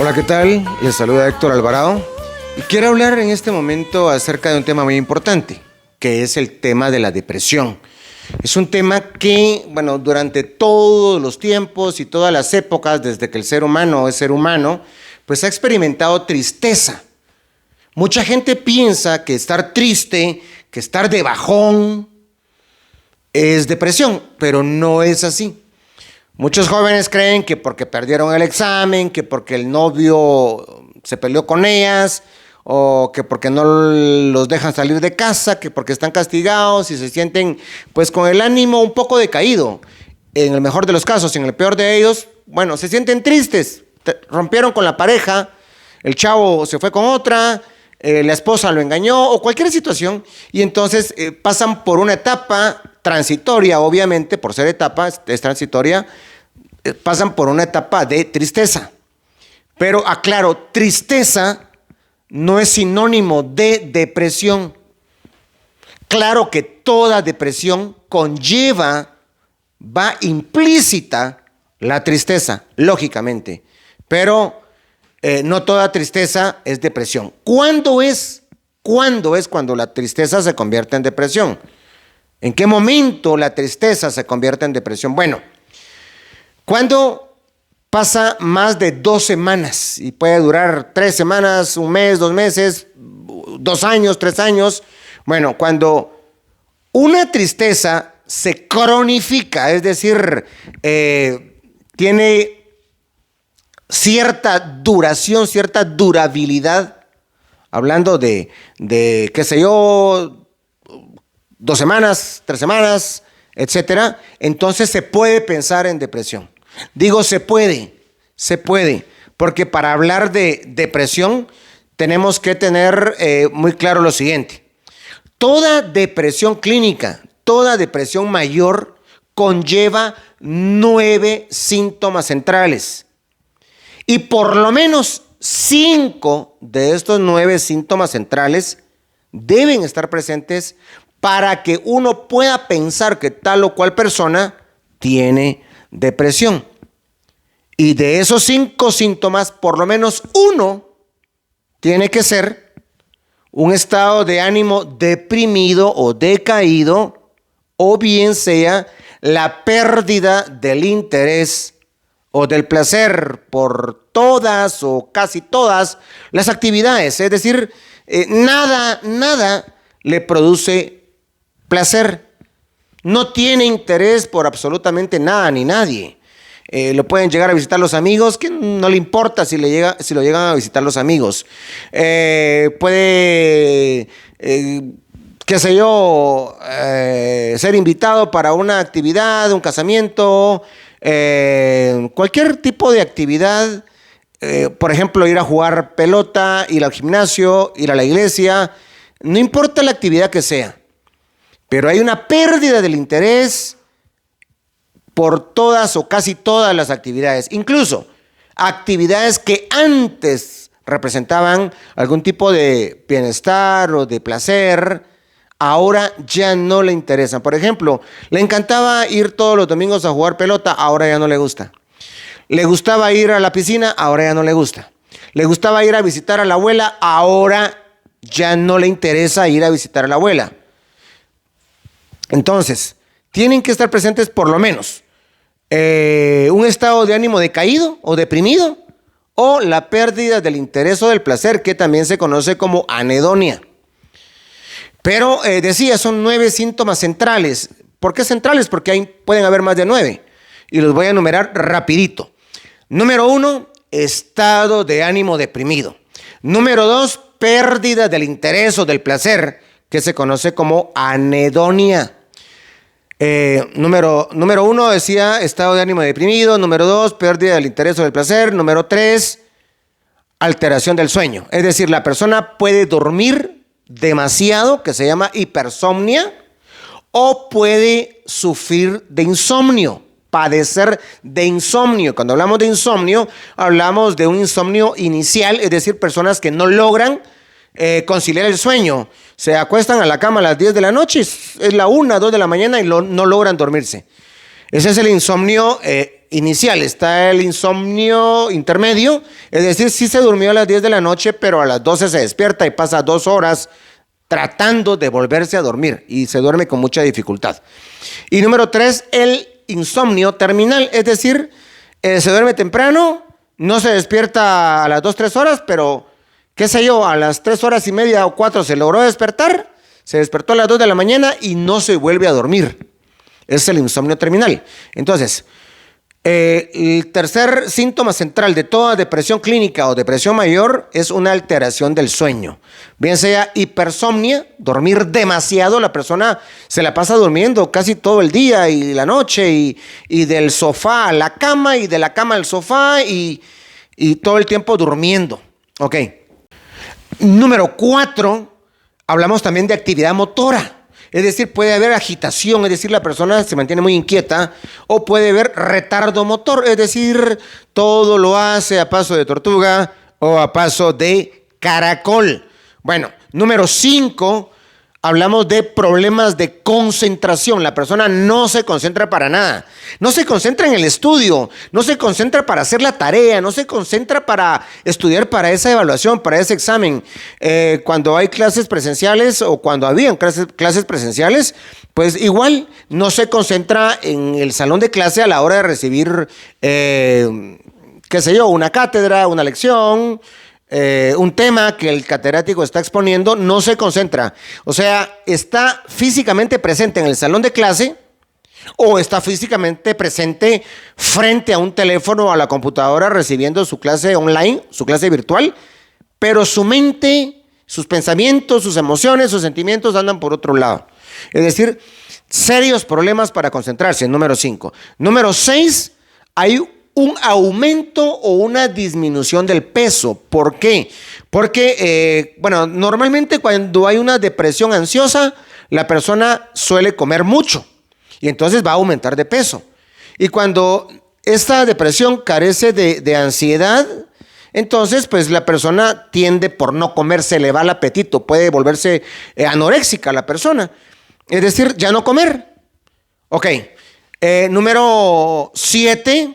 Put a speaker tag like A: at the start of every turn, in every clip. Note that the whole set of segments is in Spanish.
A: Hola, ¿qué tal? Les saluda Héctor Alvarado y quiero hablar en este momento acerca de un tema muy importante, que es el tema de la depresión. Es un tema que, durante todos los tiempos y todas las épocas, desde que el ser humano es ser humano, pues ha experimentado tristeza. Mucha gente piensa que estar triste, que estar de bajón, es depresión, pero no es así. Muchos jóvenes creen que porque perdieron el examen, que porque el novio se peleó con ellas, o que porque no los dejan salir de casa, que porque están castigados y se sienten pues con el ánimo un poco decaído. En el mejor de los casos, en el peor de ellos, se sienten tristes. Rompieron con la pareja, el chavo se fue con otra, la esposa lo engañó o cualquier situación, y entonces pasan por una etapa transitoria, obviamente, por ser etapa, es transitoria, pasan por una etapa de tristeza. Pero aclaro, tristeza no es sinónimo de depresión. Claro que toda depresión va implícita la tristeza, lógicamente, pero no toda tristeza es depresión. ¿Cuándo es cuando la tristeza se convierte en depresión? ¿En qué momento la tristeza se convierte en depresión? Cuando pasa más de 2 semanas y puede durar 3 semanas, 1 mes, 2 meses, 2 años, 3 años. Cuando una tristeza se cronifica, es decir, tiene cierta duración, cierta durabilidad, hablando de qué sé yo, 2 semanas, 3 semanas, etcétera, entonces se puede pensar en depresión. Digo se puede, porque para hablar de depresión tenemos que tener muy claro lo siguiente. Toda depresión clínica, toda depresión mayor conlleva 9 síntomas centrales. Y por lo menos 5 de estos 9 síntomas centrales deben estar presentes para que uno pueda pensar que tal o cual persona tiene depresión. Y de esos 5 síntomas, por lo menos 1 tiene que ser un estado de ánimo deprimido o decaído, o bien sea la pérdida del interés o del placer por todas o casi todas las actividades. Es decir, nada le produce placer. No tiene interés por absolutamente nada ni nadie. Lo pueden llegar a visitar los amigos, que no le importa si lo llegan a visitar los amigos. Puede, ser invitado para una actividad, un casamiento, cualquier tipo de actividad. Por ejemplo, ir a jugar pelota, ir al gimnasio, ir a la iglesia. No importa la actividad que sea. Pero hay una pérdida del interés por todas o casi todas las actividades. Incluso actividades que antes representaban algún tipo de bienestar o de placer, ahora ya no le interesan. Por ejemplo, le encantaba ir todos los domingos a jugar pelota, ahora ya no le gusta. Le gustaba ir a la piscina, ahora ya no le gusta. Le gustaba ir a visitar a la abuela, ahora ya no le interesa ir a visitar a la abuela. Entonces, tienen que estar presentes por lo menos un estado de ánimo decaído o deprimido, o la pérdida del interés o del placer, que también se conoce como anedonia. Pero decía, son 9 síntomas centrales. ¿Por qué centrales? Porque pueden haber más de 9. Y los voy a enumerar rapidito. Número 1, estado de ánimo deprimido. Número 2, pérdida del interés o del placer, que se conoce como anedonia. Número 1 decía estado de ánimo deprimido. Número 2, pérdida del interés o del placer. Número 3, alteración del sueño. Es decir, la persona puede dormir demasiado, que se llama hipersomnia, o puede sufrir de insomnio, padecer de insomnio. Cuando hablamos de insomnio, hablamos de un insomnio inicial, es decir, personas que no logran conciliar el sueño. Se acuestan a la cama a las 10 de la noche, es la 1, 2 de la mañana y no logran dormirse. Ese es el insomnio inicial, está el insomnio intermedio, es decir, sí se durmió a las 10 de la noche, pero a las 12 se despierta y pasa 2 horas tratando de volverse a dormir y se duerme con mucha dificultad. Y número 3, el insomnio terminal, es decir, se duerme temprano, no se despierta a las 2, 3 horas, pero qué sé yo, a las 3 horas y media o 4 se logró despertar, se despertó a las 2 de la mañana y no se vuelve a dormir. Es el insomnio terminal. Entonces, el tercer síntoma central de toda depresión clínica o depresión mayor es una alteración del sueño. Bien sea hipersomnia, dormir demasiado, la persona se la pasa durmiendo casi todo el día y la noche y del sofá a la cama y de la cama al sofá y todo el tiempo durmiendo. Ok. Número 4, hablamos también de actividad motora. Es decir, puede haber agitación, es decir, la persona se mantiene muy inquieta, o puede haber retardo motor, es decir, todo lo hace a paso de tortuga o a paso de caracol. Bueno, número 5, hablamos de problemas de concentración. La persona no se concentra para nada. No se concentra en el estudio, no se concentra para hacer la tarea, no se concentra para estudiar para esa evaluación, para ese examen. Cuando hay clases presenciales o cuando habían clases presenciales, pues igual no se concentra en el salón de clase a la hora de recibir, qué sé yo, una cátedra, una lección, un tema que el catedrático está exponiendo, no se concentra. O sea, está físicamente presente en el salón de clase o está físicamente presente frente a un teléfono o a la computadora recibiendo su clase online, su clase virtual, pero su mente, sus pensamientos, sus emociones, sus sentimientos andan por otro lado. Es decir, serios problemas para concentrarse, número 5. Número 6, hay un aumento o una disminución del peso. ¿Por qué? Porque, normalmente cuando hay una depresión ansiosa, la persona suele comer mucho y entonces va a aumentar de peso. Y cuando esta depresión carece de ansiedad, entonces pues la persona tiende por no comer, se le va el apetito, puede volverse anoréxica la persona. Es decir, ya no comer. Ok. Número 7.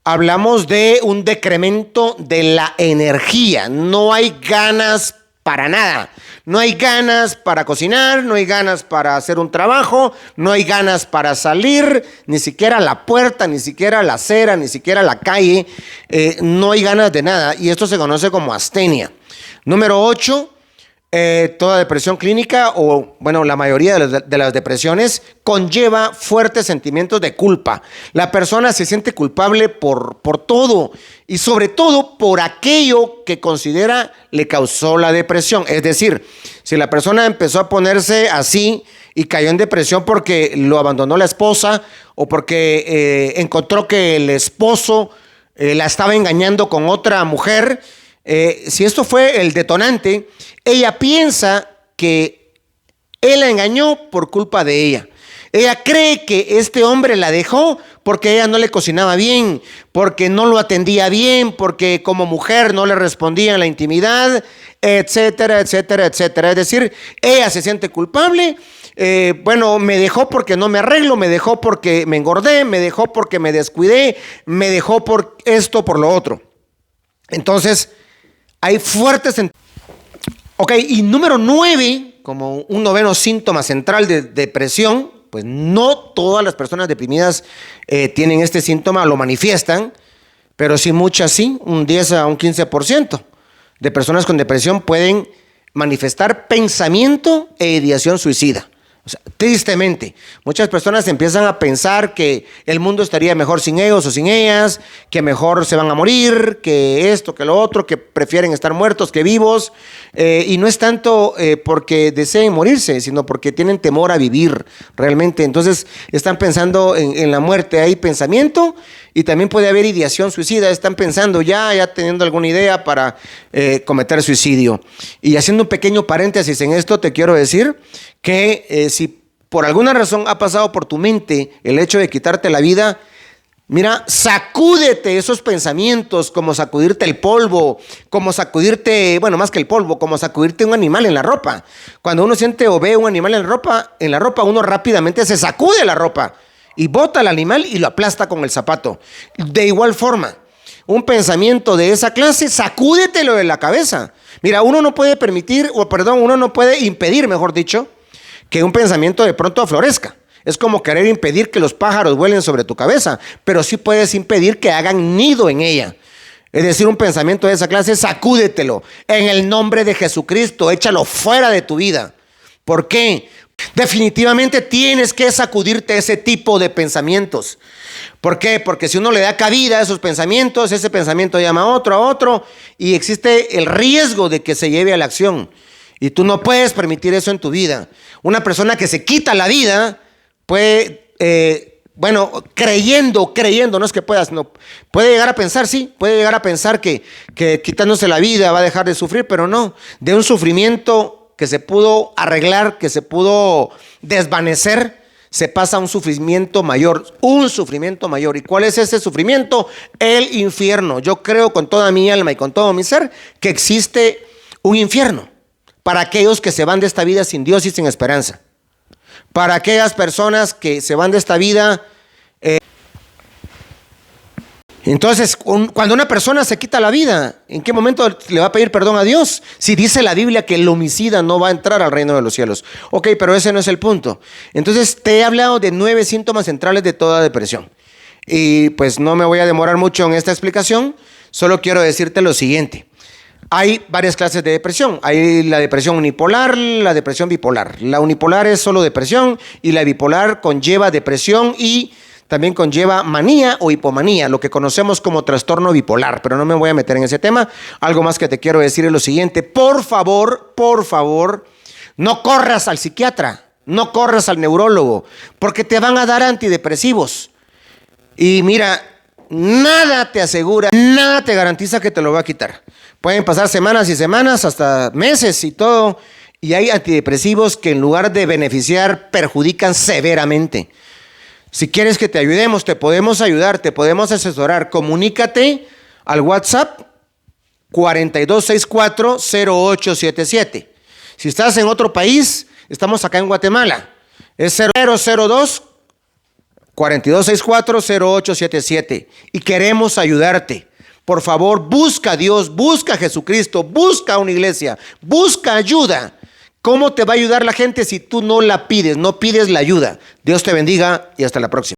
A: Hablamos de un decremento de la energía. No hay ganas para nada. No hay ganas para cocinar, no hay ganas para hacer un trabajo, no hay ganas para salir, ni siquiera a la puerta, ni siquiera a la acera, ni siquiera a la calle. No hay ganas de nada y esto se conoce como astenia. Número 8. Toda depresión clínica o, la mayoría de las depresiones conlleva fuertes sentimientos de culpa. La persona se siente culpable por todo y sobre todo por aquello que considera le causó la depresión. Es decir, si la persona empezó a ponerse así y cayó en depresión porque lo abandonó la esposa o porque encontró que el esposo la estaba engañando con otra mujer, si esto fue el detonante, ella piensa que él la engañó por culpa de ella. Ella cree que este hombre la dejó porque ella no le cocinaba bien, porque no lo atendía bien, porque como mujer no le respondía en la intimidad, etcétera, etcétera, etcétera. Es decir, ella se siente culpable. Me dejó porque no me arreglo, me dejó porque me engordé, me dejó porque me descuidé, me dejó por esto, por lo otro. Entonces, hay fuertes... Ok, y número 9, como un noveno síntoma central de depresión, pues no todas las personas deprimidas tienen este síntoma, lo manifiestan, pero sí muchas sí, un 10 a un 15% de personas con depresión pueden manifestar pensamiento e ideación suicida. O sea, tristemente, muchas personas empiezan a pensar que el mundo estaría mejor sin ellos o sin ellas, que mejor se van a morir, que esto, que lo otro, que prefieren estar muertos que vivos. Y no es tanto porque deseen morirse, sino porque tienen temor a vivir realmente. Entonces están pensando en la muerte. Hay pensamiento y también puede haber ideación suicida. Están pensando ya teniendo alguna idea para cometer suicidio. Y haciendo un pequeño paréntesis en esto, te quiero decir que si por alguna razón ha pasado por tu mente el hecho de quitarte la vida, mira, sacúdete esos pensamientos, como sacudirte el polvo, como sacudirte, más que el polvo, como sacudirte un animal en la ropa. Cuando uno siente o ve un animal en la ropa, uno rápidamente se sacude la ropa y bota al animal y lo aplasta con el zapato. De igual forma, un pensamiento de esa clase, sacúdetelo de la cabeza. Mira, uno no puede impedir, mejor dicho, que un pensamiento de pronto florezca. Es como querer impedir que los pájaros vuelen sobre tu cabeza, pero sí puedes impedir que hagan nido en ella. Es decir, un pensamiento de esa clase, sacúdetelo. En el nombre de Jesucristo, échalo fuera de tu vida. ¿Por qué? Definitivamente tienes que sacudirte ese tipo de pensamientos. ¿Por qué? Porque si uno le da cabida a esos pensamientos, ese pensamiento llama a otro, y existe el riesgo de que se lleve a la acción. Y tú no puedes permitir eso en tu vida. Una persona que se quita la vida puede, creyendo, no es que puedas, no, puede llegar a pensar, sí, puede llegar a pensar que quitándose la vida va a dejar de sufrir, pero no, de un sufrimiento que se pudo arreglar, que se pudo desvanecer, se pasa a un sufrimiento mayor. ¿Y cuál es ese sufrimiento? El infierno. Yo creo con toda mi alma y con todo mi ser que existe un infierno para aquellos que se van de esta vida sin Dios y sin esperanza. Para aquellas personas que se van de esta vida. Entonces, cuando una persona se quita la vida, ¿en qué momento le va a pedir perdón a Dios? Si dice la Biblia que el homicida no va a entrar al reino de los cielos. Ok, pero ese no es el punto. Entonces, te he hablado de 9 síntomas centrales de toda depresión. Y pues no me voy a demorar mucho en esta explicación. Solo quiero decirte lo siguiente. Hay varias clases de depresión. Hay la depresión unipolar, la depresión bipolar. La unipolar es solo depresión y la bipolar conlleva depresión y también conlleva manía o hipomanía, lo que conocemos como trastorno bipolar, pero no me voy a meter en ese tema. Algo más que te quiero decir es lo siguiente: por favor, no corras al psiquiatra, no corras al neurólogo, porque te van a dar antidepresivos. Y mira, nada te asegura, nada te garantiza que te lo va a quitar. Pueden pasar semanas y semanas, hasta meses y todo, y hay antidepresivos que en lugar de beneficiar, perjudican severamente. Si quieres que te ayudemos, te podemos ayudar, te podemos asesorar. Comunícate al WhatsApp 4264-0877. Si estás en otro país, estamos acá en Guatemala. Es 002-4264-0877. Y queremos ayudarte. Por favor, busca a Dios, busca a Jesucristo, busca a una iglesia, busca ayuda. ¿Cómo te va a ayudar la gente si tú no la pides, no pides la ayuda? Dios te bendiga y hasta la próxima.